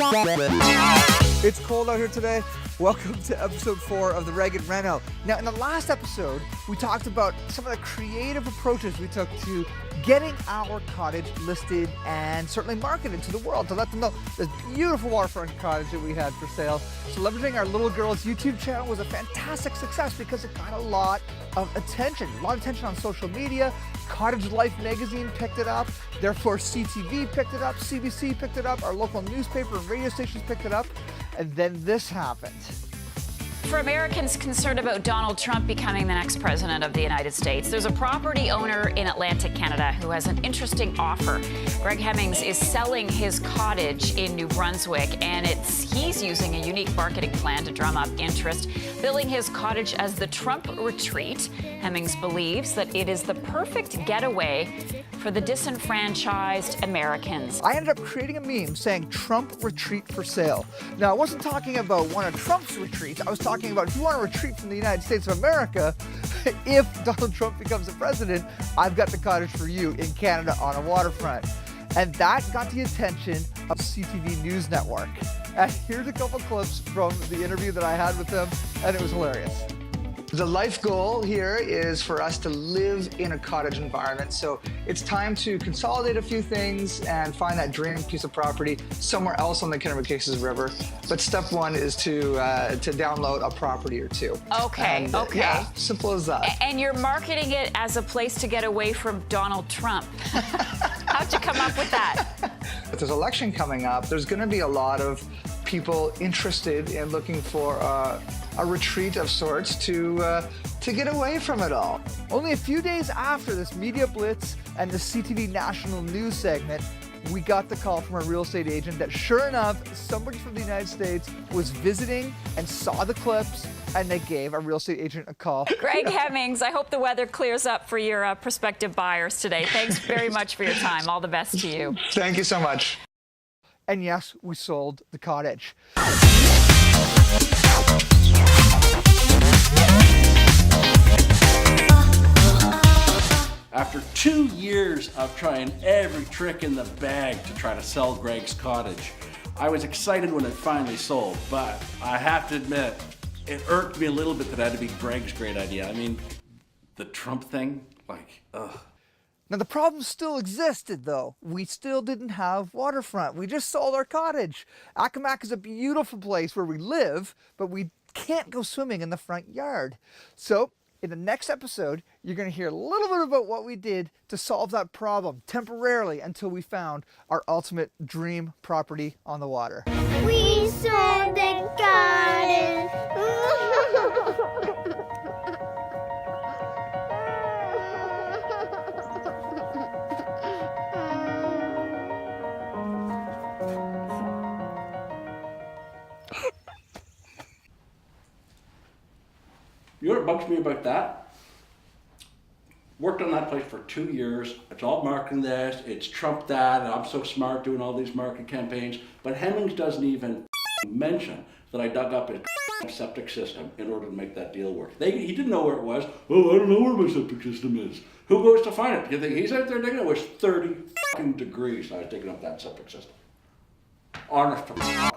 It's cold out here today. Welcome to episode 4 of the Ragged Reno. Now, in the last episode, we talked about some of the creative approaches we took to getting our cottage listed and certainly marketed to the world to let them know this beautiful waterfront cottage that we had for sale. So leveraging our little girl's YouTube channel was a fantastic success because it got a lot of attention. A lot of attention on social media. Cottage Life magazine picked it up. Therefore, CTV picked it up. CBC picked it up. Our local newspaper and radio stations picked it up. And then this happened. For Americans concerned about Donald Trump becoming the next president of the United States, there's a property owner in Atlantic Canada who has an interesting offer. Greg Hemmings is selling his cottage in New Brunswick, and he's using a unique marketing plan to drum up interest, billing his cottage as the Trump Retreat. Hemmings believes that it is the perfect getaway for the disenfranchised Americans. I ended up creating a meme saying Trump Retreat for sale. Now, I wasn't talking about one of Trump's retreats. I was talking about if you want to retreat from the United States of America, if Donald Trump becomes the president, I've got the cottage for you in Canada on a waterfront. And that got the attention of CTV News Network. And here's a couple clips from the interview that I had with them, and it was hilarious. The life goal here is for us to live in a cottage environment. So it's time to consolidate a few things and find that dream piece of property somewhere else on the Kennebecasis River. But step one is to download a property or two. Okay, and, okay. Yeah, simple as that. And you're marketing it as a place to get away from Donald Trump. How'd you come up with that? With this election coming up, there's going to be a lot of people interested in looking for a retreat of sorts to get away from it all. Only a few days after this media blitz and the CTV national news segment, we got the call from a real estate agent that sure enough, somebody from the United States was visiting and saw the clips, and they gave a real estate agent a call. Greg Hemmings, I hope the weather clears up for your prospective buyers today. Thanks very much for your time. All the best to you. Thank you so much. And yes, we sold the cottage. After 2 years of trying every trick in the bag to try to sell Greg's cottage, I was excited when it finally sold, but I have to admit, it irked me a little bit that it had to be Greg's great idea. I mean, the Trump thing, like, ugh. Now, the problem still existed, though. We still didn't have waterfront. We just sold our cottage. Accomack is a beautiful place where we live, but we can't go swimming in the front yard. So, in the next episode, you're going to hear a little bit about what we did to solve that problem temporarily until we found our ultimate dream property on the water. We sold the cottage. You know what bugs me about that? Worked on that place for 2 years. It's all marketing this, it's Trump that, and I'm so smart doing all these marketing campaigns. But Hemmings doesn't even mention that I dug up his septic system in order to make that deal work. He didn't know where it was. Oh, I don't know where my septic system is. Who goes to find it? You think he's out there digging? It was 30 degrees. I was digging up that septic system. Honest to God.